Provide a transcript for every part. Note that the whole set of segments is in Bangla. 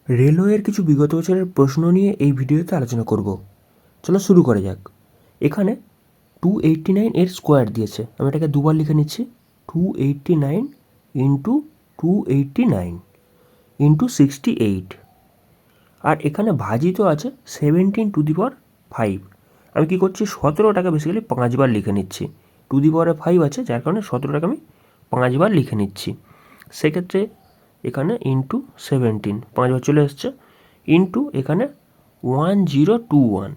রেলওয়ের কিছু বিগত বছরের প্রশ্ন নিয়ে এই ভিডিওতে আলোচনা করব। চলো শুরু করা যাক। এখানে 289 এর স্কোয়ার দিয়েছে, আমি এটাকে দুবার লিখে নিচ্ছি। 289 ইন্টু 289 ইন্টু 68। আর এখানে ভাজিত আছে 17^5। আমি কী করছি, 17টাকে বেসিক্যালি 5বার লিখে নিচ্ছি। 2^5 আছে, যার কারণে 17টাকে আমি 5বার লিখে নিচ্ছি। সেক্ষেত্রে এখানে ইন্টু 17 5বার চলে এসছে, ইন্টু এখানে 1021।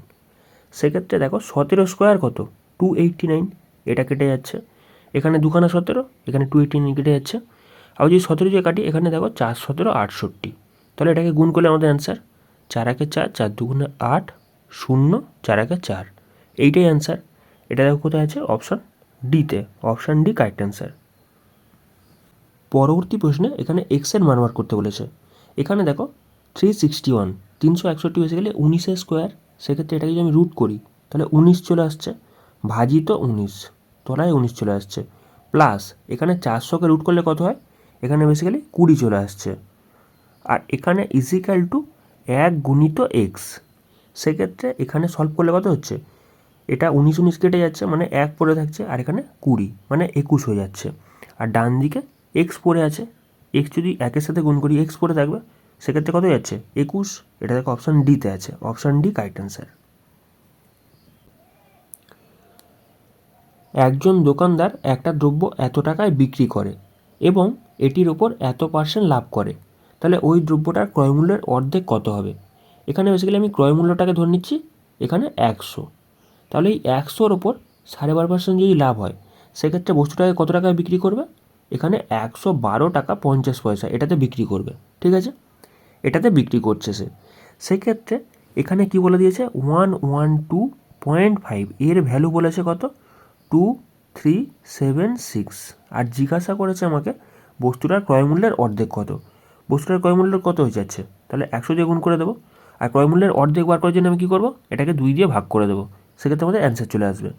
সেক্ষেত্রে দেখো 17 স্কোয়ার কত, 289, এটা কেটে যাচ্ছে। এখানে দুখানা 17, এখানে 289 কেটে যাচ্ছে। আর যদি 17 দিয়ে কাটি, এখানে দেখো 4 17 68। তাহলে এটাকে গুণ করলে আমাদের অ্যান্সার 4 × 4, 4 × 2 = 8, 0, 4 × 4। এইটাই অ্যান্সার। এটা দেখো কোথায় আছে, অপশান ডিতে। Option D correct answer. পরবর্তী প্রশ্নে এখানে এক্সের মান বার করতে বলেছে। এখানে দেখো 361, 361 বেসিক্যালি 19 স্কোয়ার। সেক্ষেত্রে এটাকে যদি আমি রুট করি, তাহলে 19 চলে আসছে, ভাজিত 19, তলায় 19 চলে আসছে, প্লাস এখানে 400কে রুট করলে কত হয়, এখানে বেসিক্যালি 20 চলে আসছে। আর এখানে ইজিক্যাল টু 1 গুণিত এক্স। সেক্ষেত্রে এখানে সলভ করলে কত হচ্ছে, এটা 19 19 কেটে যাচ্ছে, মানে 1 পড়ে থাকছে, আর এখানে 20 মানে 21 হয়ে যাচ্ছে। আর ডান দিকে এক্স পড়ে আছে, এক্স যদি 1-এর সাথে গুণ করি এক্স পড়ে থাকবে, সেক্ষেত্রে কত যাচ্ছে, 21। এটা দেখো অপশান ডিতে আছে। Option D correct answer. একজন দোকানদার একটা দ্রব্য এত টাকায় বিক্রি করে এবং এটির ওপর এত% লাভ করে, তাহলে ওই দ্রব্যটার ক্রয়মূল্যের অর্ধেক কত হবে। এখানে বেসিক্যালি আমি ক্রয়মূল্যটাকে ধরে নিচ্ছি এখানে 100। তাহলে এই 100-র ওপর 12.5% যদি লাভ হয়, সেক্ষেত্রে বস্তুটাকে কত টাকায় বিক্রি করবে, এখানে 112 টাকা 50 পয়সা এটাতে বিক্রি করবে। ঠিক আছে, এটাতে বিক্রি করছে সে। সেক্ষেত্রে এখানে কি বলে দিয়েছে, 112.5, এর ভ্যালু বলেছে কত, 2376। আর জিজ্ঞাসা করেছে আমাকে বস্তুটার ক্রয়মূল্যের অর্ধেক কত। বস্তুটার ক্রয়মূল্য কত হয়ে যাচ্ছে, তাহলে 100 দিয়ে গুণ করে দেবো। আর ক্রয়মূল্যের অর্ধেক বার করার জন্য আমি কী করবো, এটাকে 2 দিয়ে ভাগ করে দেবো। সেক্ষেত্রে আমাদের অ্যান্সার চলে আসবে।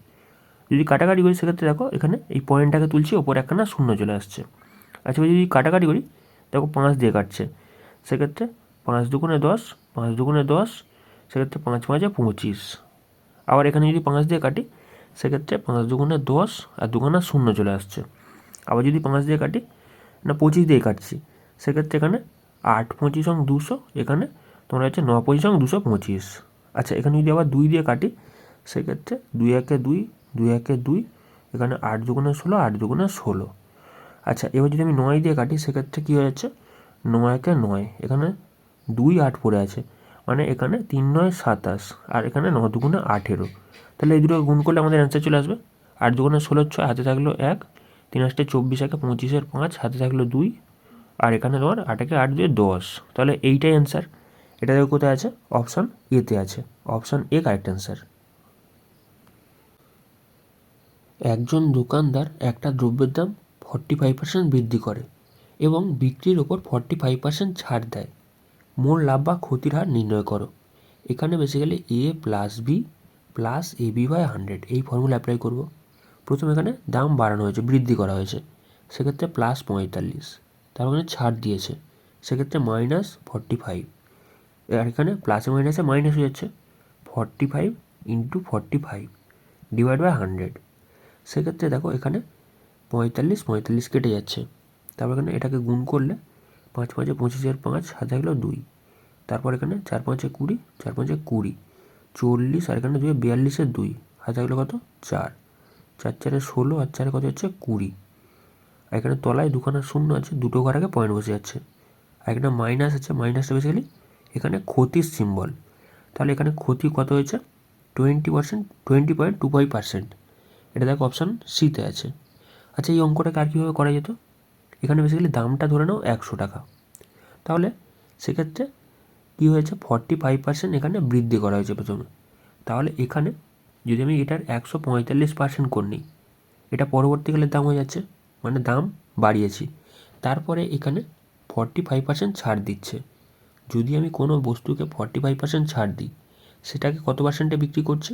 যদি কাটাকাটি করি, সেক্ষেত্রে দেখো এখানে এই পয়েন্টটাকে তুলছি, ওপরে একখানা শূন্য চলে আসছে। আচ্ছা, যদি কাটাকাটি করি, দেখো 5 দিয়ে কাটছে, সেক্ষেত্রে 5 দুগুণে 10, 5 দুগুণে 10, সেক্ষেত্রে 5 5 25। আবার এখানে যদি 5 দিয়ে কাটি, সেক্ষেত্রে 5 দুগুণে 10, আর দুখানা শূন্য চলে আসছে। আবার যদি 5 দিয়ে কাটি, না 25 দিয়ে কাটছি, সেক্ষেত্রে এখানে 8 25 200, এখানে তোমরা হচ্ছে 9 25 225। আচ্ছা, এখানে যদি আবার 2 দিয়ে কাটি, সেক্ষেত্রে 2 1 2, 2 1 2, এখানে 8 দুগুণে 16, 8 দুগুণে 16। আচ্ছা, এবার যদি আমি 9 দিয়ে কাটি, সেক্ষেত্রে কী হয়ে যাচ্ছে, 9 1 9, এখানে 2 8 পড়ে আছে, মানে এখানে 3 9 27, আর এখানে 9 দুগুণে 18। তাহলে এই দুটো গুণ করলে আমাদের অ্যান্সার চলে আসবে। 8 দুগুণে 16 6, হাতে থাকলো 1, 3 8 24, 1 25 5, হাতে থাকলো 2, আর এখানে তোমার 8 1 8 2 10। তাহলে এইটাই অ্যান্সার। এটা দেখো কোথায় আছে, অপশান এতে আছে। Option A correct answer. একজন দোকানদার একটা দ্রব্যের দাম 45% বৃদ্ধি করে এবং বিক্রির ওপর 45% ছাড় দেয়। মোট লাভ বা ক্ষতির হার নির্ণয় করো। এখানে basically A plus B plus A B by 100 এই ফর্মুলা অ্যাপ্লাই করব। প্রথমে এখানে দাম বাড়ানো হয়েছে, বৃদ্ধি করা হয়েছে, সেক্ষেত্রে প্লাস 45, তারপর এখানে ছাড় দিয়েছে, সেক্ষেত্রে মাইনাস 45। আর এখানে প্লাসে মাইনাসে মাইনাস হয়ে যাচ্ছে, 45 ইন্টু 45 ডিভাইড বাই 100। সেক্ষেত্রে দেখো এখানে 45 45 কেটে যাচ্ছে, তারপর এখানে এটাকে গুণ করলে 5 5 25 5, হাতে থাকলো 2, তারপর এখানে 4 5 20, 4 5 20, 40, আর এখানে 2 42 2, হাতে থাকলো কত 4, 4 4 16, আর 4 কত হচ্ছে 20। আর এখানে তলায় দুখানা শূন্য আছে, দুটো ঘর আগে পয়েন্ট বসে যাচ্ছে। আর এখানে মাইনাস আছে, মাইনাসটা বেসিক্যালি এখানে ক্ষতির সিম্বল। তাহলে এখানে ক্ষতি কত হয়েছে, 20%, 20.25%। এটা দেখো অপশান সিতে আছে। আচ্ছা, এই অঙ্কটাকে আর কীভাবে করা যেত, এখানে বেসিক্যালি দামটা ধরে নাও 100 টাকা, তাহলে সেক্ষেত্রে কী হয়েছে, 45% এখানে বৃদ্ধি করা হয়েছে প্রথমে। তাহলে এখানে যদি আমি এটার 145% করে নিই, এটা পরবর্তীকালের দাম হয়ে যাচ্ছে, মানে দাম বাড়িয়েছি। তারপরে এখানে 45% ছাড় দিচ্ছে। যদি আমি কোনো বস্তুকে 45% ছাড় দিই, সেটাকে কত পার্সেন্টে বিক্রি করছি,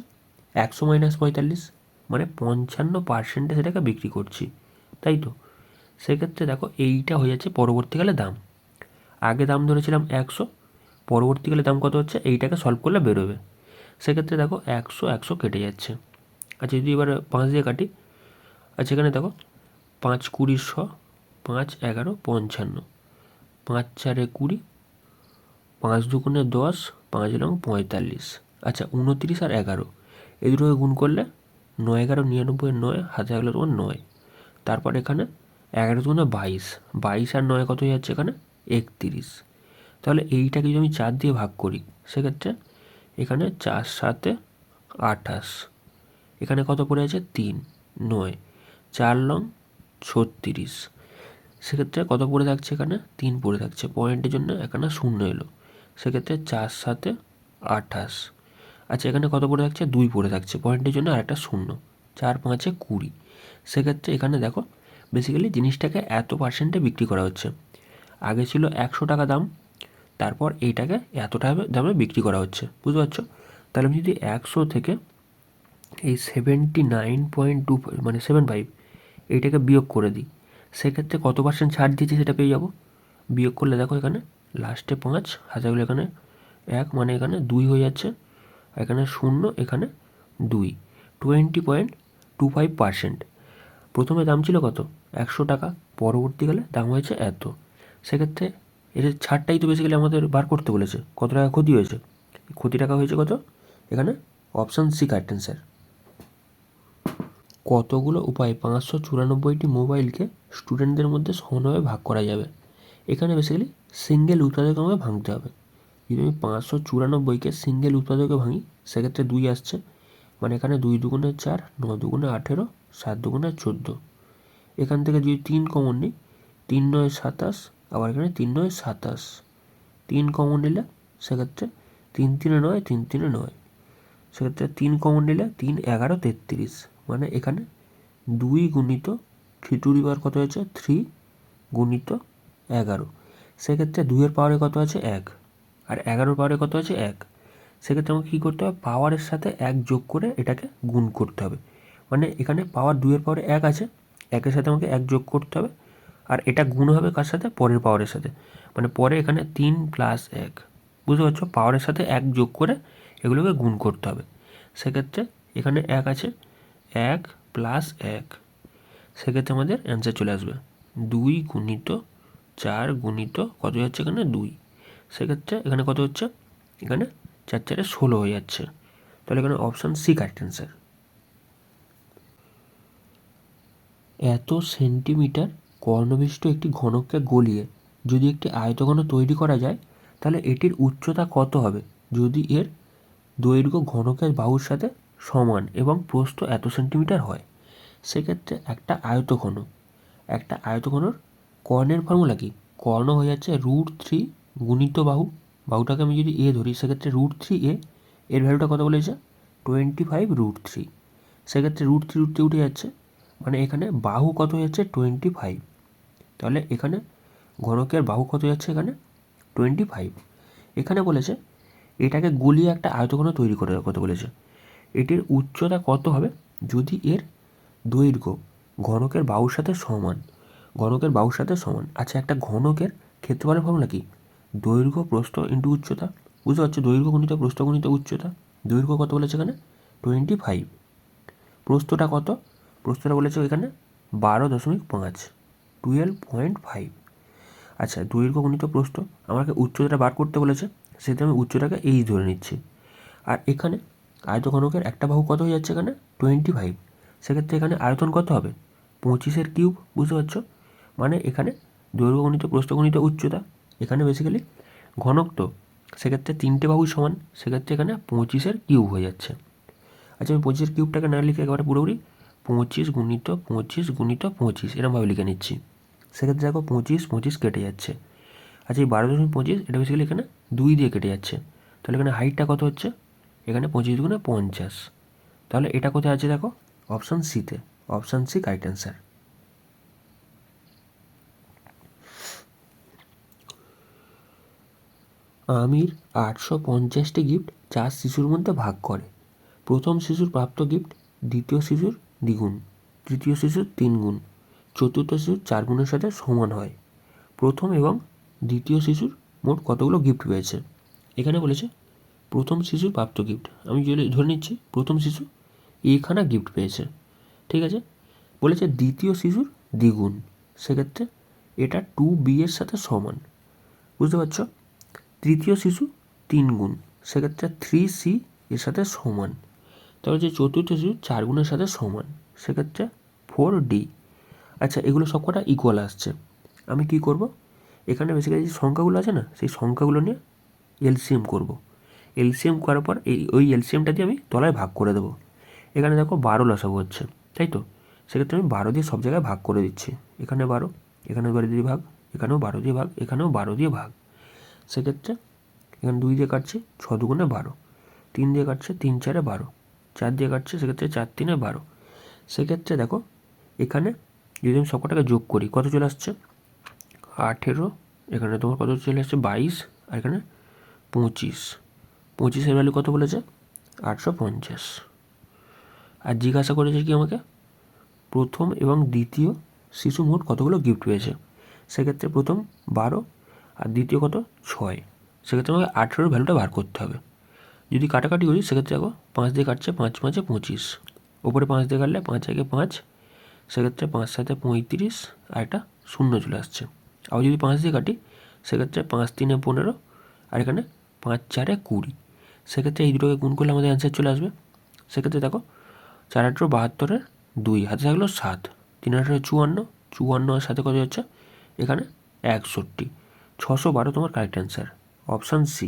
100 মাইনাস 45, মানে 55% সেটাকে বিক্রি করছি, তাই তো। সেক্ষেত্রে দেখো এইটা হয়ে যাচ্ছে পরবর্তীকালে দাম। আগে দাম ধরেছিলাম 100, পরবর্তীকালে দাম কত হচ্ছে এইটাকে সলভ করলে বেরোবে। সেক্ষেত্রে দেখো 100 100 কেটে যাচ্ছে। আচ্ছা যদি এবার 5 দিয়ে কাটি, আচ্ছা এখানে দেখো 5 20 100, 5 11 55, 5 4 20, 5 দুগুণে 10, 5 লং 45। আচ্ছা 29 আর 11 এই দুটোকে গুণ করলে 9 11 99, 9 হাতে থাকলে তোমার 9। তারপর এখানে 11 দুগুণে 22, 22 আর 9 কত হয়ে যাচ্ছে এখানে 31। তাহলে এইটাকে যদি আমি 4 দিয়ে ভাগ করি সেক্ষেত্রে এখানে 4 7 28, এখানে কত পড়ে আছে 3 9, 4 লং 36। সেক্ষেত্রে কত পড়ে থাকছে এখানে 3 পড়ে থাকছে, পয়েন্টের জন্য এখানে 0 এলো। সেক্ষেত্রে 4 7 28। আচ্ছা এখানে কত পড়ে থাকছে 2 পড়ে থাকছে, পয়েন্টের জন্য আরেকটা 0, 4 5 20। সেক্ষেত্রে এখানে দেখো বেসিক্যালি জিনিসটাকে এত পার্সেন্টে বিক্রি করা হচ্ছে। আগে ছিল 100 টাকা দাম, তারপর এইটাকে এত টাকা দামে বিক্রি করা হচ্ছে, বুঝতে পারছো? তাহলে আমি যদি 100 থেকে এই 79.2 মানে 75 এইটাকে বিয়োগ করে দিই সেক্ষেত্রে কত পার্সেন্ট ছাড় দিয়েছে সেটা পেয়ে যাবো। বিয়োগ করলে দেখো এখানে লাস্টে 5 হাজারগুলো এখানে 1 মানে এখানে 2 হয়ে যাচ্ছে, এখানে 0 এখানে 2, 20.25%। প্রথমে দাম ছিল কত 100 টাকা, পরবর্তীকালে দাম হয়েছে এত। সেক্ষেত্রে এর ছাড়টাই তো বেসিক্যালি আমাদের বার করতে বলেছে, কত টাকা ক্ষতি হয়েছে। ক্ষতি টাকা হয়েছে কত, এখানে অপশান সি কারেক্ট অ্যান্সার। কতগুলো উপায়ে 594টি মোবাইলকে স্টুডেন্টদের মধ্যে সমানভাবে ভাগ করা যাবে। এখানে বেসিক্যালি সিঙ্গেল উৎপাদকে আমাকে ভাঙতে হবে। যদি আমি 594কে সিঙ্গেল উৎপাদকে ভাঙি সেক্ষেত্রে 2 আসছে, মানে এখানে 2 দুগুণে 4, 9 দুগুণে 18, 7 দুগুণে 14। এখান থেকে যদি 3 কমন নিই 3 9 27, আবার এখানে 3 9 27, 3 কমন নিলে সেক্ষেত্রে 3 3 9, 3 3 9। সেক্ষেত্রে 3 কমন নিলে 3 11 33, মানে এখানে 2 গুণিত 3 টু দি পাওয়ার কত হয়েছে 3 গুণিত 11। সেক্ষেত্রে 2 পাওয়ারে কত আছে 1, আর 11 পাওয়ারে কত আছে 1। সেক্ষেত্রে আমাকে কী করতে হবে, পাওয়ারের সাথে 1 যোগ করে এটাকে গুণ করতে হবে। মানে এখানে পাওয়ার 2 পাওয়ারে 1 আছে, 1-এর সাথে আমাকে 1 যোগ করতে হবে, আর এটা গুণ হবে কার সাথে, পরের পাওয়ারের সাথে। মানে পরে এখানে 3 + 1, বুঝতে পারছো, পাওয়ারের সাথে 1 যোগ করে এগুলোকে গুণ করতে হবে। সেক্ষেত্রে এখানে 1 আছে, 1 + 1, সেক্ষেত্রে আমাদের অ্যান্সার চলে আসবে 2 গুণিত 4 গুণিত কত যাচ্ছে এখানে 2। সেক্ষেত্রে এখানে কত হচ্ছে, এখানে 4 4 16 হয়ে যাচ্ছে। তাহলে এখানে অপশান সি কারেক্ট অ্যান্সার। এত সেন্টিমিটার কর্ণবিষ্ট একটি ঘনককে গলিয়ে যদি একটি আয়তঘন তৈরি করা যায় তাহলে এটির উচ্চতা কত হবে যদি এর দৈর্ঘ্য ঘনকের বাহুর সাথে সমান এবং প্রস্থ এত সেন্টিমিটার হয়। সেক্ষেত্রে একটা আয়তঘনর কর্ণের ফর্মুলা কি, কর্ণ হয়ে যাচ্ছে √3 গুণিত বাহু, বাহুটাকে আমি যদি এ ধরি সেক্ষেত্রে √3a, এর ভ্যালুটা কত বলেছে 25√3। সেক্ষেত্রে √3 উঠে যাচ্ছে, মানে এখানে বাহু কত হয়ে যাচ্ছে 25। তাহলে এখানে ঘনকের বাহু কত যাচ্ছে এখানে 25। এখানে বলেছে এটাকে গলিয়ে একটা আয়তঘন তৈরি করে কত বলেছে, এটির উচ্চতা কত হবে যদি এর দৈর্ঘ্য ঘনকের বাহুর সাথে সমান, ঘনকের বাহুর সাথে সমান। আচ্ছা একটা ঘনকের ক্ষেত্রফলের ফর্মুলা কি, দৈর্ঘ্য প্রস্থ ইন্টু উচ্চতা, বুঝতে পারছো, দৈর্ঘ্য গুণিত প্রস্থ গুণিত উচ্চতা। দৈর্ঘ্য কত বলেছে এখানে 25, প্রস্থটা কত, প্রস্থটা বলেছে এখানে 12.5, 12.5। আচ্ছা দৈর্ঘ্য গুণিত প্রস্থ, আমাকে উচ্চতাটা বার করতে বলেছে, সেটা আমি উচ্চতাকে এই ধরে নিচ্ছি। আর এখানে আয়তঘনকের একটা বাহু কত হয়ে যাচ্ছে এখানে 25, সেক্ষেত্রে এখানে আয়তন কত হবে 25-এর কিউব, বুঝতে পারছো। মানে এখানে দৈর্ঘ্য গুণিত প্রস্থ গুণিত উচ্চতা, এখানে বেসিক্যালি ঘনক তো, সেক্ষেত্রে 3টে বাহুই সমান, সেক্ষেত্রে এখানে 25-এর কিউব হয়ে যাচ্ছে। আচ্ছা আমি 25-এর কিউবটাকে না লিখে একেবারে পুরোপুরি 25 গুণিত 25 গুণিত 25 এরমভাবে লিখে নিচ্ছি। সেক্ষেত্রে দেখো 25 25 কেটে যাচ্ছে। আচ্ছা এই 12.25 এটা বেসিক্যালি এখানে 2 দিয়ে কেটে যাচ্ছে। তাহলে এখানে হাইটটা কত হচ্ছে, এখানে 25 দুগুণে 50। তাহলে এটা কোথায় আছে দেখো অপশান সিতে, অপশান সি কারেক্ট অ্যান্সার। আমির 850টি গিফট 4 শিশুর মধ্যে ভাগ করে। প্রথম শিশুর প্রাপ্ত গিফট দ্বিতীয় শিশুর দ্বিগুণ, তৃতীয় শিশুর 3 গুণ, চতুর্থ শিশুর 4 গুণের সাথে সমান হয়। প্রথম এবং দ্বিতীয় শিশুর মোট কতগুলো গিফট পেয়েছে। এখানে বলেছে প্রথম শিশুর প্রাপ্ত গিফট, আমি ধরে নিচ্ছি প্রথম শিশু এখানা গিফট পেয়েছে, ঠিক আছে। বলেছে দ্বিতীয় শিশুর দ্বিগুণ, সেক্ষেত্রে এটা 2b এর সাথে সমান, বুঝতে পারছো। তৃতীয় শিশু 3 গুণ, সেক্ষেত্রে 3c এর সাথে সমান। তাহলে যে চতুর্থ শিশু 4 গুণের সাথে সমান, সেক্ষেত্রে 4d। আচ্ছা, এগুলো সব কটা ইকুয়াল আসছে। আমি কি করব, এখানে বেসিক্যালি যে সংখ্যাগুলো আছে না, সেই সংখ্যাগুলো নিয়ে এলসিএম করব। এলসিএম করার পর ওই এলসিএমটা দিয়ে আমি তলায় ভাগ করে দেবো। এখানে দেখো 12 লসাগু হচ্ছে, তাই তো। সেক্ষেত্রে আমি 12 দিয়ে সব জায়গায় ভাগ করে দিচ্ছি। এখানে 12, এখানেও 12 দিয়ে ভাগ, এখানেও 12 দিয়ে ভাগ, এখানেও 12 দিয়ে ভাগ। সেক্ষেত্রে এখানে 2 দিয়ে কাটছে, 6 দুগুণে 12, 3 দিয়ে কাটছে, 3 4-এ 12, 4 দিয়ে কাটছে, সেক্ষেত্রে 4 3-এ 12। সেক্ষেত্রে দেখো এখানে যদি আমি সবকটাকে যোগ করি কত চলে আসছে, 18, এখানে তোমার কত চলে আসছে 22, আর এখানে 25। 25-এর ভ্যালু কত বলেছে, 850। আর জিজ্ঞাসা করেছে কি আমাকে, প্রথম এবং দ্বিতীয় শিশু মোট কতগুলো গিফট পেয়েছে। সেক্ষেত্রে প্রথম 12 আর দ্বিতীয় কত 6, সেক্ষেত্রে আমাকে 18-এর ভ্যালুটা বার করতে হবে। যদি কাটাকাটি করি সেক্ষেত্রে দেখো 5 দিয়ে কাটছে, 5 5-এ 25, ওপরে 5 দিয়ে কাটলে 5 1-এ 5, সেক্ষেত্রে 5 7-এ 35, আর একটা শূন্য চলে আসছে। আবার যদি 5 দিয়ে কাটি সেক্ষেত্রে 5 3-এ 15, আর এখানে 5 4-এ 20। সেক্ষেত্রে এই দুটোকে গুণ করলে আমাদের অ্যান্সার চলে আসবে। সেক্ষেত্রে দেখো 4 18 72-এর 2, হাতে থাকলো 7, 3 18 54, 54 আর সাথে কত হচ্ছে এখানে 61, 612 তোমার কারেক্ট অ্যান্সার, অপশান সি।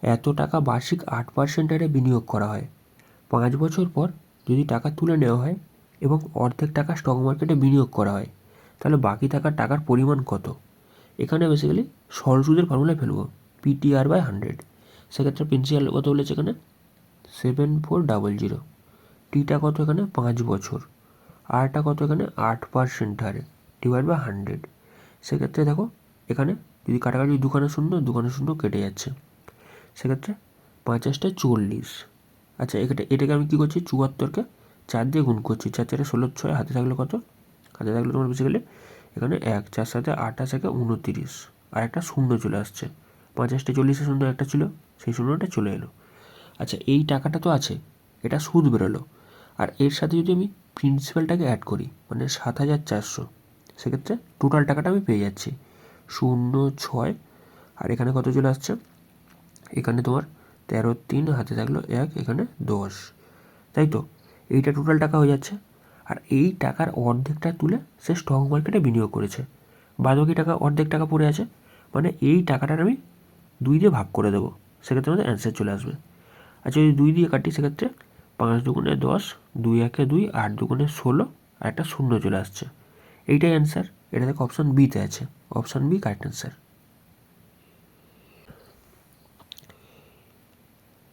এত টাকা বার্ষিক 8% হারে বিনিয়োগ করা হয়। 5 বছর পর যদি টাকা তুলে নেওয়া হয় এবং অর্ধেক টাকা স্টক মার্কেটে বিনিয়োগ করা হয়, তাহলে বাকি থাকা টাকার পরিমাণ কত। এখানে বেসিক্যালি সরল সুদের ফর্মুলায় ফেলবো, PTR/100। সেক্ষেত্রে প্রিন্সিপাল কত বলেছে এখানে 7400, টিটা কত এখানে 5 বছর, আরটা কত এখানে 8% হারে /100। সেক্ষেত্রে দেখো এখানে যদি কাটাকাটি দুখানে শূন্য কেটে যাচ্ছে, সেক্ষেত্রে 50-টা 40। আচ্ছা, এটাকে আমি কী করছি, 74-কে 4 দিয়ে গুণ করছি, 4 4-এ 16, 6, হাতে থাকলে কত, হাতে থাকলে তোমার বেসিক্যালি এখানে 1, 4 7-এ 28, 29, আর একটা শূন্য চলে আসছে। 50-টা 40-এর শূন্য একটা ছিল, সেই শূন্যটা চলে এলো। আচ্ছা, এই টাকাটা তো আছে, এটা সুদ বেরোলো। আর এর সাথে যদি আমি প্রিন্সিপালটাকে অ্যাড করি মানে 7400, সেক্ষেত্রে টোটাল টাকাটা আমি পেয়ে যাচ্ছি 06, আর এখানে কত চলে আসছে, এখানে তোমার 13 3, হাতে থাকলো 1, এখানে 10, তাই তো। এইটা টোটাল টাকা হয়ে যাচ্ছে। আর এই টাকার অর্ধেকটা তুলে সে স্টক মার্কেটে বিনিয়োগ করেছে, বাকি টাকা অর্ধেক টাকা পড়ে আছে, মানে এই টাকাটার আমি 2 দিয়ে ভাগ করে দেবো, সেক্ষেত্রে আমাদের অ্যান্সার চলে আসবে। আচ্ছা, যদি 2 দিয়ে কাটি সেক্ষেত্রে 5 2-এ 10, 2 1-এ 2, 8 2-এ 16, আর একটা শূন্য চলে আসছে। এইটাই অ্যান্সার। এটা দেখো অপশান বিতে আছে, অপশান বি কারেক্ট অ্যান্সার।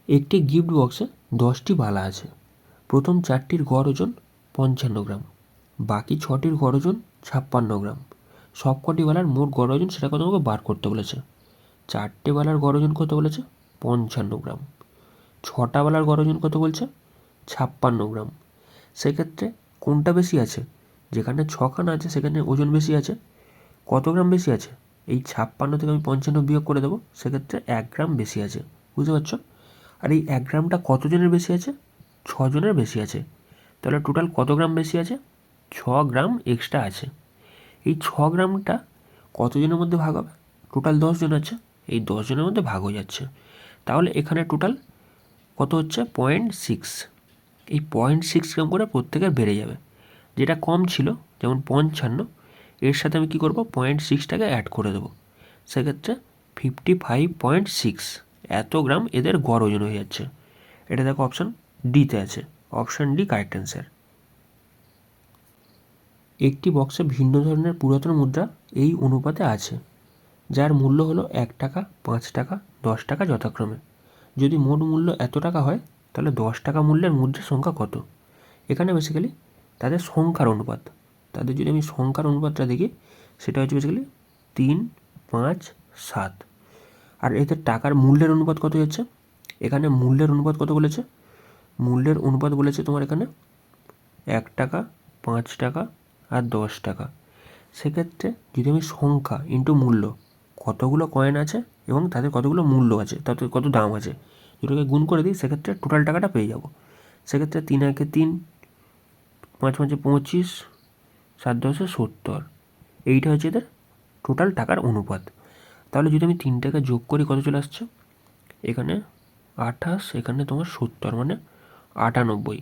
একটি গিফট বক্সে 10টি বালা আছে। প্রথম 4টির গড় ওজন 55 গ্রাম, বাকি 6টির গড় ওজন 56 গ্রাম। সবকটি বালার মোট গড় ওজন সেটা কত আমাকে বার করতে বলেছে। 4টে বালার গড় ওজন কত বলেছে 55 গ্রাম, 6টা বালার গড় ওজন কত বলছে 56 গ্রাম। সেক্ষেত্রে কোনটা বেশি আছে, যেখানে 6খানা আছে সেখানে ওজন বেশি আছে। কত গ্রাম বেশি আছে, এই 56 থেকে আমি 55 বিয়োগ করে দেবো, সেক্ষেত্রে 1 গ্রাম বেশি আছে, বুঝতে পারছো। আর এই 1 গ্রামটা কতজনের বেশি আছে, 6 জনের বেশি আছে। তাহলে টোটাল কত গ্রাম বেশি আছে, 6 গ্রাম এক্সট্রা আছে। এই 6 গ্রামটা কতজনের মধ্যে ভাগ হবে, টোটাল 10 জন আছে, এই 10 জনের মধ্যে ভাগ হয়ে যাচ্ছে। তাহলে এখানে টোটাল কত হচ্ছে 0.6। এই 0.6 গ্রাম করে প্রত্যেকের বেড়ে যাবে। যেটা কম ছিল যেমন 55, এর সাথে আমি কী করবো 0.6টাকে অ্যাড করে দেবো, সেক্ষেত্রে 55.6 এত গ্রাম এদের গড় ওজন হয়ে যাচ্ছে। এটা দেখো অপশান ডিতে আছে, অপশান ডি কারেক্ট অ্যান্সার। একটি বক্সে ভিন্ন ধরনের পুরাতন মুদ্রা এই অনুপাতে আছে, যার মূল্য হলো 1 টাকা, 5 টাকা, 10 টাকা যথাক্রমে। যদি মোট মূল্য এত টাকা হয় তাহলে 10 টাকা মূল্যের মুদ্রার সংখ্যা কত। এখানে বেসিক্যালি তাদের সংখ্যার অনুপাত, তাদের যদি আমি সংখ্যার অনুপাতটা দেখি সেটা হচ্ছে বেসিক্যালি 3 5 7। আর এদের টাকার মূল্যের অনুপাত কত হচ্ছে, এখানে মূল্যের অনুপাত কত বলেছে, মূল্যের অনুপাত বলেছে তোমার এখানে 1 টাকা, 5 টাকা আর 10 টাকা। সেক্ষেত্রে যদি আমি সংখ্যা ইন্টু মূল্য, কতগুলো কয়েন আছে এবং তাদের কতগুলো মূল্য আছে, তাতে কত দাম আছে, দুটোকে গুণ করে দিই, সেক্ষেত্রে টোটাল টাকাটা পেয়ে যাব। সেক্ষেত্রে 3 একে 3, 5 5 25, 7 10 70, এইটা হচ্ছে এদের টোটাল টাকার অনুপাত। তাহলে যদি আমি 3টাকে যোগ করি কত চলে আসছে, এখানে 28, এখানে তোমার 70, মানে 98।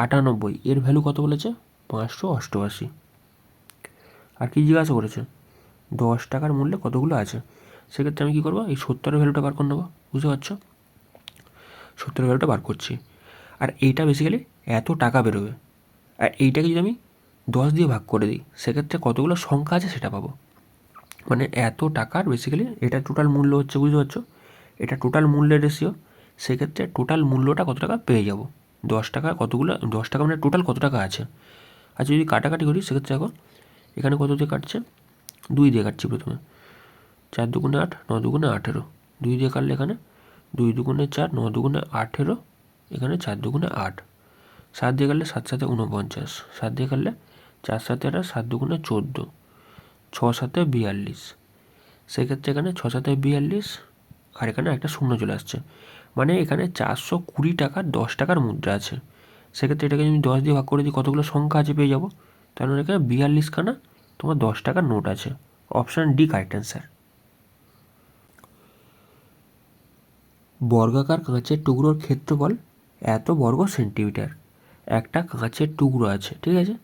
98 এর ভ্যালু কত বলেছে, 588। আর কি জিজ্ঞাসা করেছে, 10 টাকার মূল্যে কতগুলো আছে। সেক্ষেত্রে আমি কী করবো, এই 70-এর ভ্যালুটা বার করে নেবো, বুঝতে পারছো, 70-এর ভ্যালুটা বার করছি। আর এইটা বেসিক্যালি এত টাকা বেরোবে। আর এইটাকে যদি আমি 10 দিয়ে ভাগ করে দিই, সেক্ষেত্রে কতগুলো সংখ্যা আছে সেটা পাবো। মানে এত টাকার বেসিক্যালি এটা টোটাল মূল্য হচ্ছে, বুঝতে পারছো, এটা টোটাল মূল্যের রেশিও। সেক্ষেত্রে টোটাল মূল্যটা কত টাকা পেয়ে যাব, 10 টাকা কতগুলো, 10 টাকা মানে টোটাল কত টাকা আছে। আচ্ছা যদি কাটাকাটি করি, সেক্ষেত্রে দেখো এখানে কত দিয়ে কাটছে, 2 দিয়ে কাটছি প্রথমে, 4 দুগুণে 8, 9 দুগুণে 18, 2 দিয়ে কাটলে এখানে 2 দুগুণে 4, 9 দুগুণে 18, এখানে 4 দুগুণে 8, 7 দিয়ে কাটলে 7 7 49, 7 দিয়ে কাটলে 4 7 18, 7 দুগুণে 14, 6 7 42। সেক্ষেত্রে এখানে 6 7 42, আর এখানে একটা শূন্য চলে আসছে, মানে এখানে 420 টাকার 10 টাকার মুদ্রা আছে। সেক্ষেত্রে এটাকে যদি 10 দিয়ে ভাগ করে দিই, কতগুলো সংখ্যা আছে পেয়ে যাবো। তার মানে এখানে 42খানা তোমার 10 টাকার নোট আছে। Option D correct answer. বর্গাকার কাঁচের টুকরোর ক্ষেত্রফল এত বর্গ সেন্টিমিটার। একটা কাঁচের টুকরো আছে, ঠিক আছে,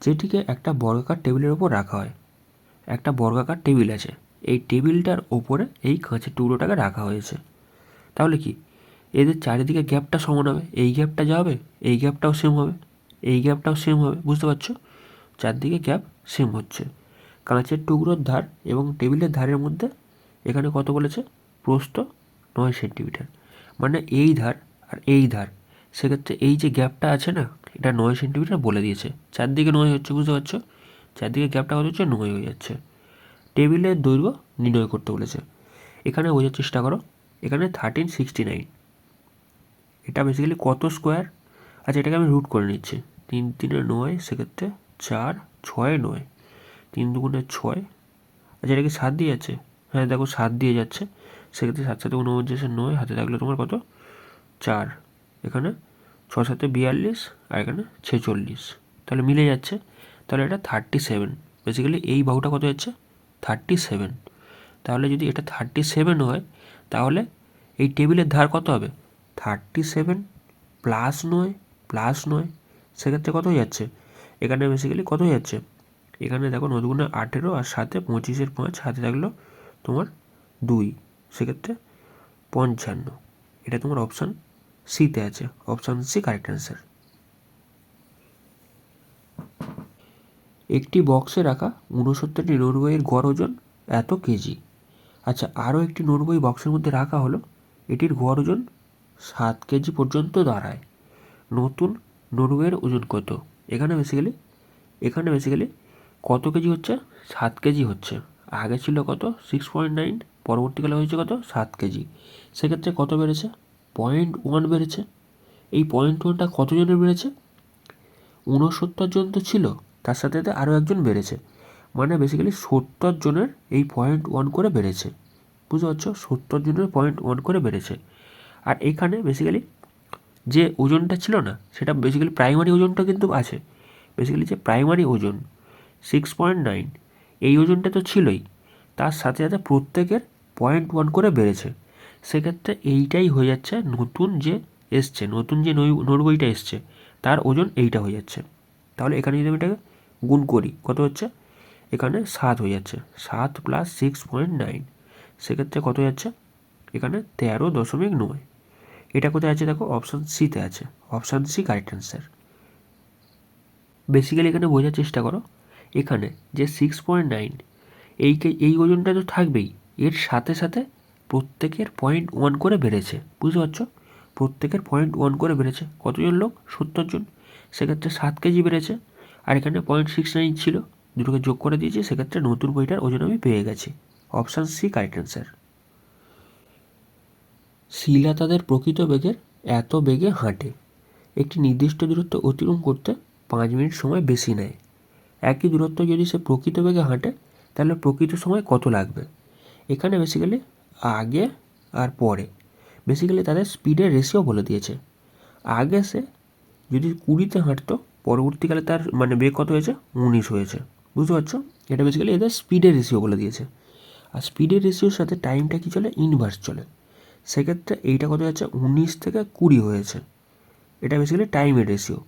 যেটিকে একটা বর্গাকার টেবিলের ওপর রাখা হয়। একটা বর্গাকার টেবিল আছে, এই টেবিলটার ওপরে এই কাঁচের টুকরোটাকে রাখা হয়েছে। তাহলে কি এদের চারিদিকে গ্যাপটা সমান হবে, এই গ্যাপটা যা হবে এই গ্যাপটাও সেম হবে, এই গ্যাপটাও সেম হবে, বুঝতে পারছো, চারদিকে গ্যাপ সেম হচ্ছে। কাঁচের টুকরোর ধার এবং টেবিলের ধারের মধ্যে এখানে কত বলেছে, প্রস্থ 9 সেন্টিমিটার, মানে এই ধার আর এই ধার, সেক্ষেত্রে এই যে গ্যাপটা আছে না, এটা 9 সেন্টিমিটার বলে দিয়েছে, চারদিকে 9 হচ্ছে, বুঝতে পারছো, চারদিকে গ্যাপটা কত হচ্ছে, 9 হয়ে যাচ্ছে। টেবিলের দৈর্ঘ্য নির্ণয় করতে বলেছে, এখানে বোঝার চেষ্টা করো, এখানে 1369, এটা বেসিক্যালি কত স্কোয়ার। আচ্ছা এটাকে আমি রুট করে নিচ্ছি, 3 3 9, সেক্ষেত্রে 4 6 9, 3 দুগুণে 6, আচ্ছা এটা কি 7 দিয়ে যাচ্ছে, হ্যাঁ দেখো 7 দিয়ে যাচ্ছে, সেক্ষেত্রে 7 7 49, 9 হাতে থাকলে তোমার কত 4, এখানে 6 7 42, আর এখানে 46, তাহলে মিলে যাচ্ছে। তাহলে এটা 37, বেসিক্যালি এই বাহুটা কত যাচ্ছে 37। তাহলে যদি এটা 37 হয়, তাহলে এই টেবিলের ধার কত হবে 37 প্লাস 9 প্লাস 9, সেক্ষেত্রে কত হয়ে যাচ্ছে, এখানে বেসিক্যালি কত হয়ে যাচ্ছে, এখানে দেখো 9 দুগুণে 18, আর 7 25-এর 5 হাতে থাকলো তোমার 2, সেক্ষেত্রে 55। এটা তোমার অপশান সিতে আছে, অপশান সি কারেক্ট অ্যান্সার। একটি বক্সে রাখা 69টি নোট বইয়ের গড় ওজন এত কেজি। আচ্ছা আরও একটি নোট বই বক্সের মধ্যে রাখা হলো, এটির গড় ওজন 7 কেজি পর্যন্ত দাঁড়ায়। নতুন নোট বইয়ের ওজন কত। এখানে বেসিক্যালি কত কেজি হচ্ছে, 7 কেজি হচ্ছে। আগে ছিল কত 6.9, পরবর্তীকালে হয়েছে কত 7 কেজি। সেক্ষেত্রে কত বেড়েছে, 0.1 বেড়েছে। এই 0.1টা কতজনের বেড়েছে, 69 জন তো ছিল, তার সাথে সাথে আরও একজন বেড়েছে, মানে বেসিক্যালি 70 জনের এই 0.1 করে বেড়েছে, বুঝতে পারছো, 70 জনের 0.1 করে বেড়েছে। আর এখানে বেসিক্যালি যে ওজনটা ছিল না, সেটা বেসিক্যালি প্রাইমারি ওজনটা কিন্তু আছে, বেসিক্যালি যে প্রাইমারি ওজন 6.9, এই ওজনটা তো ছিলই, তার সাথে সাথে প্রত্যেকের 0.1 করে বেড়েছে। সেক্ষেত্রে এইটাই হয়ে যাচ্ছে নতুন যে এসছে, নতুন যে নোট বইটা এসছে তার ওজন এইটা হয়ে যাচ্ছে। তাহলে এখানে যদি আমি এটাকে গুণ করি কত হচ্ছে, এখানে 7 হয়ে যাচ্ছে, 7 প্লাস 6.9, সেক্ষেত্রে কত যাচ্ছে, এখানে 13.9। এটা কোথায় আছে দেখো, অপশান সিতে আছে, option C correct answer. Basically এখানে বোঝার চেষ্টা করো, এখানে যে 6.9 এই ওজনটা তো থাকবেই, এর সাথে সাথে প্রত্যেকের 0.1 করে বেড়েছে, বুঝতে পারছো, প্রত্যেকের 0.1 করে বেড়েছে, কতজন লোক 70 জন, সেক্ষেত্রে 7 কেজি বেড়েছে। আর এখানে 0.69 ছিল, দুটোকে যোগ করে দিয়েছি, সেক্ষেত্রে নতুন বইটার ওজন আমি পেয়ে গেছি, অপশান সি কারেক্ট অ্যান্সার। শিলা তাদের প্রকৃত বেগের এত বেগে হাঁটে, একটি নির্দিষ্ট দূরত্ব অতিক্রম করতে 5 মিনিট সময় বেশি নেয়। একই দূরত্ব যদি সে প্রকৃত বেগে হাঁটে তাহলে প্রকৃত সময় কত লাগবে। এখানে বেসিক্যালি আগে আর পরে বেসিক্যালি তাদের স্পিডের রেশিও বলে দিয়েছে। আগে সে যদি 20-তে হাঁটতো, পরবর্তীকালে তার মানে বেগ কত হয়েছে, 19 হয়েছে। বুঝতে পারছো? এটা বেসিক্যালি এদের স্পিডের রেশিও বলে দিয়েছে। আর স্পিডের রেশিওর সাথে টাইমটা কী চলে, ইনভার্স চলে। সেক্ষেত্রে এইটা কত যাচ্ছে, 19 থেকে 20 হয়েছে। এটা বেসিক্যালি টাইমের রেশিও।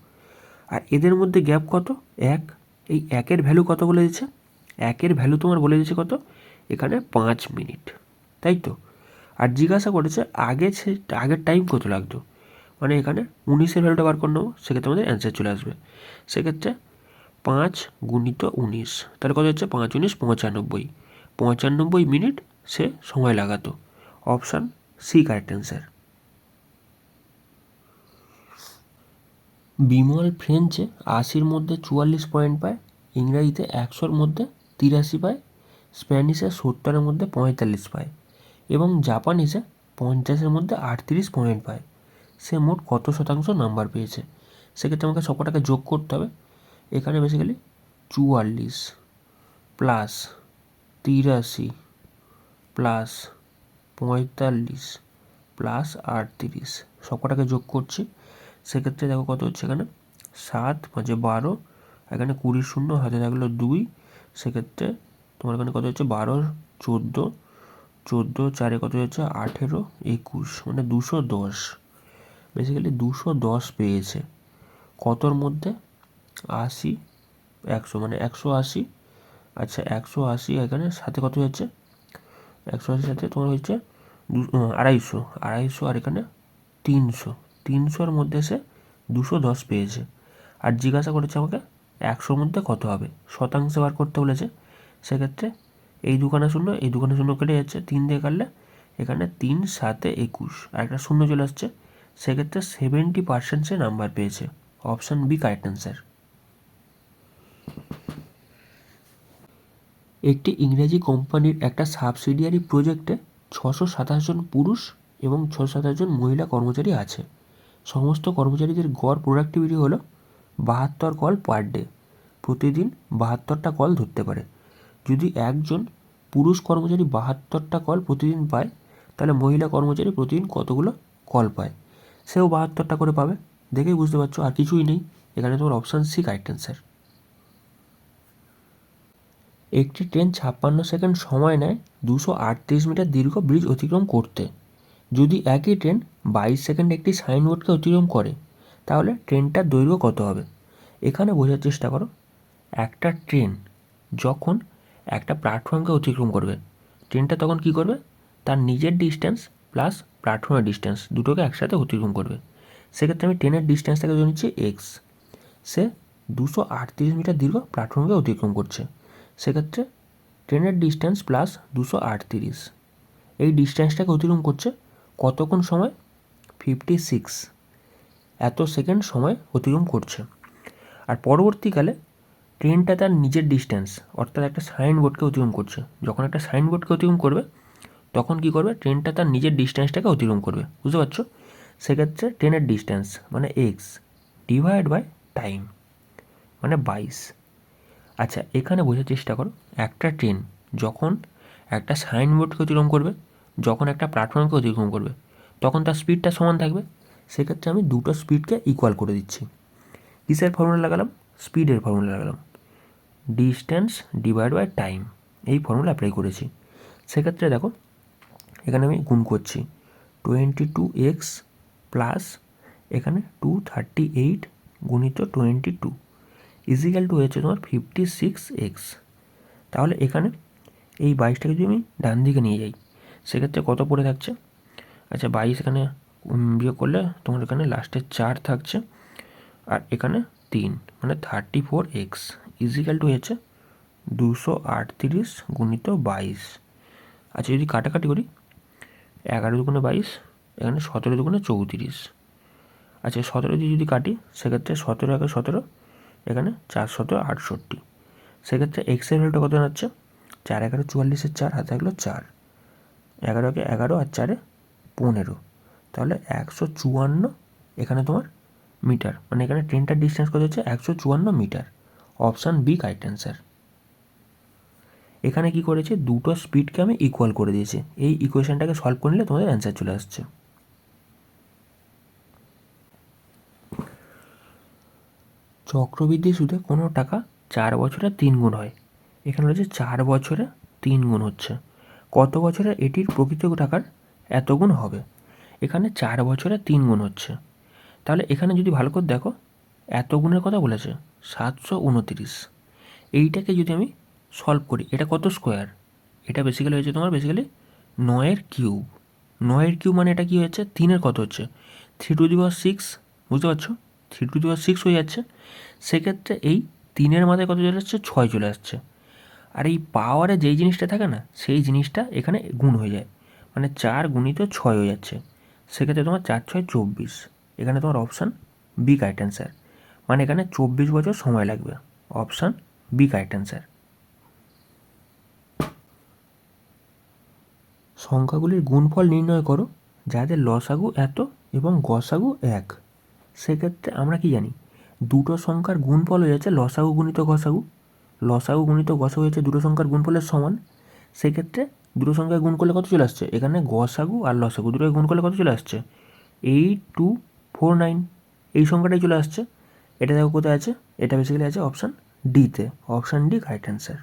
আর এদের মধ্যে গ্যাপ কত, 1। এই 1-এর ভ্যালু কত বলে দিচ্ছে, 1-এর ভ্যালু তোমার বলে দিচ্ছে কত, এখানে 5 মিনিট, তাই তো। আর জিজ্ঞাসা করেছে আগের টাইম কত লাগতো, মানে এখানে 19-এর ভ্যালুটা বার করে নেবো, সেক্ষেত্রে আমাদের অ্যান্সার চলে আসবে। সেক্ষেত্রে 5 গুণিত 19, তাহলে কত হচ্ছে, 5 19 95। 95 মিনিট সে সময় লাগাতো। Option C correct answer. Bimal ফ্রেঞ্চে 80-র মধ্যে 44 পয়েন্ট পায়, ইংরাজিতে 100-র মধ্যে 83 পায়, স্প্যানিশে 70-এর মধ্যে 45 পায় এবং জাপানিসে 50-এর মধ্যে 38 পয়েন্ট পায়। সে মোট কত শতাংশ নাম্বার পেয়েছে। সেক্ষেত্রে আমাকে সবকটাকে যোগ করতে হবে। এখানে বেসিক্যালি 44 প্লাস 83 প্লাস 45 প্লাস 38 সবকটাকে যোগ করছি। সেক্ষেত্রে দেখো কত হচ্ছে, এখানে 7 5 12, এখানে 20 শূন্য হাতে থাকলো 2, সেক্ষেত্রে তোমার এখানে কত হচ্ছে, 12 14 14 4 কত হচ্ছে, 18 21, মানে 210। বেসিক্যালি 210 পেয়েছে। কতর মধ্যে, 80 100, মানে 180। আচ্ছা 180 এখানে সাথে কত হচ্ছে, 180 সাথে তোমার হচ্ছে 250, আর এখানে 300, 300-র মধ্যে সে 210 পেয়েছে। আর জিজ্ঞাসা করেছে আমাকে 100-র মধ্যে কত হবে, শতাংশে বার করতে বলেছে। সেক্ষেত্রে এই দুখানা শূন্য এই দুখানা শূন্য কেটে যাচ্ছে, 3 দিয়ে কাটলে এখানে 3 7 21, আর একটা শূন্য চলে আসছে। সেক্ষেত্রে 70% সে নাম্বার পেয়েছে। Option B correct answer. একটি ইংরেজি কোম্পানির একটা সাবসিডিয়ারি প্রজেক্টে 627 জন পুরুষ এবং 627 জন মহিলা কর্মচারী আছে। সমস্ত কর্মচারীদের গড় প্রোডাক্টিভিটি হলো 72 কল পার ডে, প্রতিদিন 72টা কল ধরতে পারে। যদি একজন পুরুষ কর্মচারী 72টা কল প্রতিদিন পায়, তাহলে মহিলা কর্মচারী প্রতিদিন কতগুলো কল পায়। সেও 72টা করে পাবে। দেখেই বুঝতে পারছো আর কিছুই নেই। এখানে তোমার অপশান সি কারেক্ট অ্যান্সার। একটি ট্রেন 56 সেকেন্ড সময় নেয় 238 মিটার দীর্ঘ ব্রিজ অতিক্রম করতে। যদি একই ট্রেন 22 সেকেন্ডে একটি সাইনবোর্ডকে অতিক্রম করে, তাহলে ট্রেনটার দৈর্ঘ্য কত হবে। এখানে বোঝার চেষ্টা করো, একটা ট্রেন যখন একটা প্ল্যাটফর্মকে অতিক্রম করবে, ট্রেনটা তখন কি করবে, তার নিজের ডিস্টেন্স প্লাস প্ল্যাটফর্মের ডিস্টেন্স দুটোকে একসাথে অতিক্রম করবে। সেক্ষেত্রে আমি ট্রেনের ডিস্টেন্সটাকে ধরে নিচ্ছি এক্স। সে 238 মিটার দীর্ঘ প্ল্যাটফর্মকে অতিক্রম করছে। সেক্ষেত্রে ট্রেনের ডিস্টেন্স প্লাস 238, এই ডিস্টেন্সটাকে অতিক্রম করছে কতক্ষণ সময়, 56 এত সেকেন্ড সময় অতিক্রম করছে। আর পরবর্তীকালে ট্রেনটা তার নিজের ডিস্টেন্স অর্থাৎ একটা সাইনবোর্ডকে অতিক্রম করছে। যখন একটা সাইনবোর্ডকে অতিক্রম করবে তখন কি করবে, ট্রেনটা তার নিজের ডিস্টেন্সটাকে অতিক্রম করবে। বুঝতে পারছো? সেক্ষেত্রে ট্রেনের ডিস্টেন্স মানে এক্স ডিভাইড বাই টাইম মানে 22। আচ্ছা এখানে বোঝার চেষ্টা করো, একটা ট্রেন যখন একটা সাইনবোর্ডকে অতিক্রম করবে, যখন একটা প্ল্যাটফর্মকে অতিক্রম করবে, তখন তার স্পিডটা সমান থাকবে। সেক্ষেত্রে আমি দুটো স্পিডকে ইকুয়াল করে দিচ্ছি। কিসের ফর্মুলা লাগালাম, স্পিডের ফর্মুলা লাগালাম, ডিস্টেন্স ডিভাইড বাই টাইম, এই ফর্মুলা অ্যাপ্লাই করেছি। সেক্ষেত্রে দেখো এখানে আমি গুণ করছি 22x প্লাস এখানে 238 গুণিত 22 ইজিক্যাল টু হয়েছে তোমার 56x। তাহলে এখানে এই 22টাকে যদি আমি ডান দিকে নিয়ে যাই, সেক্ষেত্রে কত পড়ে থাকছে, আচ্ছা 22 এখানে বিয়োগ করলে তোমার এখানে লাস্টে 4 থাকছে, আর এখানে 3 মানে 34x ইজিক্যাল টু হয়েছে 238 গুণিত 22। আচ্ছা যদি কাটাকাটি করি, 11 দুগুণে 22, এখানে 17 দুগুণে 34। আচ্ছা 17 দিয়ে যদি কাটি, সেক্ষেত্রে 17 একে 17, এখানে 4 17 68। সেক্ষেত্রে এক্সের ভ্যালুটা কত দাঁড়াচ্ছে, 4 11 44-এর 4 হাতে থাকলো 4, 11 কে 11 আর 4 15, তাহলে 154 এখানে তোমার মিটার, মানে এখানে ট্রেনটার ডিস্টেন্স কত হচ্ছে 154 metre. Option B correct answer. এখানে কি করেছে, দুটো স্পিডকে আমি ইকুয়াল করে দিয়েছি। এই ইকুয়েশনটাকে সলভ করে নিলে তোমাদের অ্যান্সার চলে আসছে। চক্রবৃদ্ধি সুদে কোনো টাকা 4 বছরে 3 গুণ হয়। এখানে রয়েছে 4 বছরে 3 গুণ হচ্ছে, কত বছরে এটির প্রকৃত টাকার এত গুণ হবে। এখানে 4 বছরে 3 গুণ হচ্ছে, তাহলে এখানে যদি ভালো করে দেখো এত গুণের কথা বলেছে 729। এইটাকে যদি আমি সলভ করি, এটা কত স্কোয়ার, এটা বেসিক্যালি হয়েছে তোমার 9-এর কিউব। 9-এর কিউব মানে এটা কী হয়েছে, 3-এর কত হচ্ছে 3⁶, বুঝতে পারছো, 3⁶ হয়ে যাচ্ছে। সেক্ষেত্রে এই 3-এর মাথায় কত চলে আসছে, 6 চলে আসছে। আর এই পাওয়ারে যেই জিনিসটা থাকে না, সেই জিনিসটা এখানে গুণ হয়ে যায়, মানে 4 গুণিত 6 হয়ে যাচ্ছে। সেক্ষেত্রে তোমার 4×6 = 24। এখানে তোমার অপশান বি কারেক্ট অ্যান্সার, মানে এখানে 24 বছর সময় লাগবে। Option B correct answer. সংখ্যাগুলির গুণফল নির্ণয় করো যাদের লসাগু এত এবং গসাগু 1। সেক্ষেত্রে আমরা কি জানি, দুটো সংখ্যার গুণফল হয়ে যাচ্ছে লসাগু গুণিত গসাগু। লসাগু গুণিত গসাগু হচ্ছে দুটো সংখ্যার গুণফলের সমান। সেক্ষেত্রে দুটো সংখ্যায় গুণ করলে কত চলে আসছে, এখানে গসাগু আর লসাগু দুটোকে গুণ করলে কত চলে আসছে 8249। এই সংখ্যাটাই চলে আসছে। এটা দেখো কোথায় আছে, এটা বেসিক্যালি আছে অপশান ডিতে। Option D correct answer.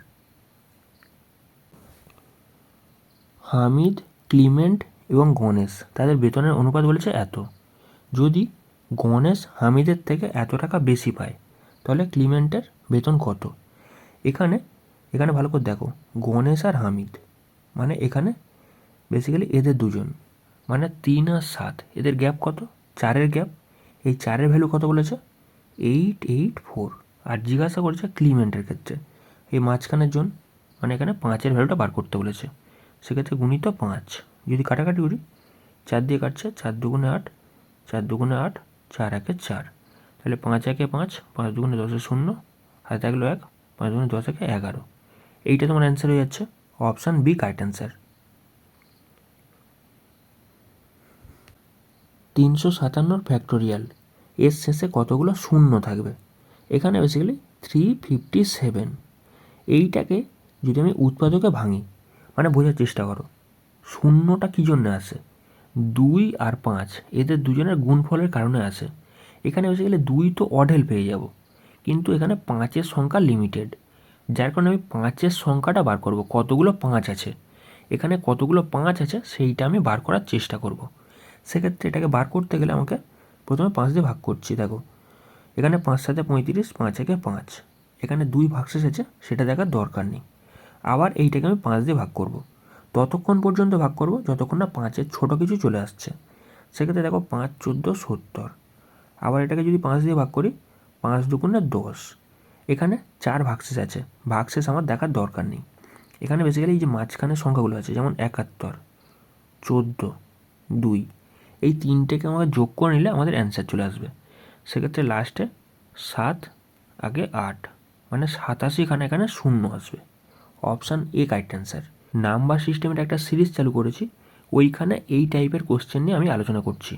Hamid, Clement এবং গণেশ তাদের বেতনের অনুপাত বলেছে এত। যদি গণেশ হামিদের থেকে এত টাকা বেশি পায়, তাহলে ক্লিমেন্টের বেতন কত। এখানে ভালো করে দেখো, গণেশ আর হামিদ মানে এখানে বেসিক্যালি এদের দুজন, মানে 3 আর 7 এদের গ্যাপ কত, 4-এর গ্যাপ। এই 4-এর ভ্যালু কত বলেছে 884। আর জিজ্ঞাসা করেছে ক্লিমেন্টের ক্ষেত্রে এই মাঝখানের জন, মানে এখানে 5-এর ভ্যালুটা বার করতে বলেছে। সেক্ষেত্রে গুণিত 5, যদি কাটাকাটি করি 4 দিয়ে কাটছে, 4 দুগুণে 8, 4 দুগুণে 8, 4 একে 4, তাহলে 5 একে 5, 5 দুগুণে 10 0, হাতে থাকলো 1, 5 দুগুণে 10 একে 11। এইটা তোমার অ্যান্সার হয়ে যাচ্ছে option B correct answer. 357 factorial এর শেষে কতগুলো শূন্য থাকবে। এখানে বেসিক্যালি 357। এইটাকে যদি আমি উৎপাদকে ভাঙি, মানে বোঝার চেষ্টা করো শূন্যটা কী জন্য আসে, 2 আর 5 এদের দুজনের গুণফলের কারণে আসে। এখানে বেসিক্যালি 2 তো অঢেল পেয়ে যাব, কিন্তু এখানে 5-এর সংখ্যা লিমিটেড, যার কারণে আমি 5-এর সংখ্যাটা বার করব, কতগুলো 5 আছে এখানে, কতগুলো 5 আছে সেইটা আমি বার করার চেষ্টা করব। সেক্ষেত্রে এটাকে বার করতে গেলে আমাকে প্রথমে 5 দিয়ে ভাগ করছি। দেখো এখানে 5 7 35, 5 একে 5, এখানে 2 ভাগশেষ আছে সেটা দেখার দরকার নেই। আবার এইটাকে আমি 5 দিয়ে ভাগ করব, ততক্ষণ পর্যন্ত ভাগ করব যতক্ষণ না 5-এর ছোটো কিছু চলে আসছে। সেক্ষেত্রে দেখো 5 14 70। আবার এটাকে যদি 5 দিয়ে ভাগ করি, 5 দুগুণে 10, এখানে 4 ভাগশেষ আছে, ভাগশেষ আমার দেখার দরকার নেই। এখানে বেসিক্যালি এই যে মাঝখানের সংখ্যাগুলো আছে যেমন 71, 14, 2, এই তিনটেকে আমাকে যোগ করে নিলে আমাদের অ্যান্সার চলে আসবে। সেক্ষেত্রে লাস্টে 7 আগে 8, মানে 87 এখানে শূন্য আসবে। Option A correct answer. Number সিস্টেমের একটা সিরিজ চালু করেছি, ওইখানে এই টাইপের কোশ্চেন নিয়ে আমি আলোচনা করছি।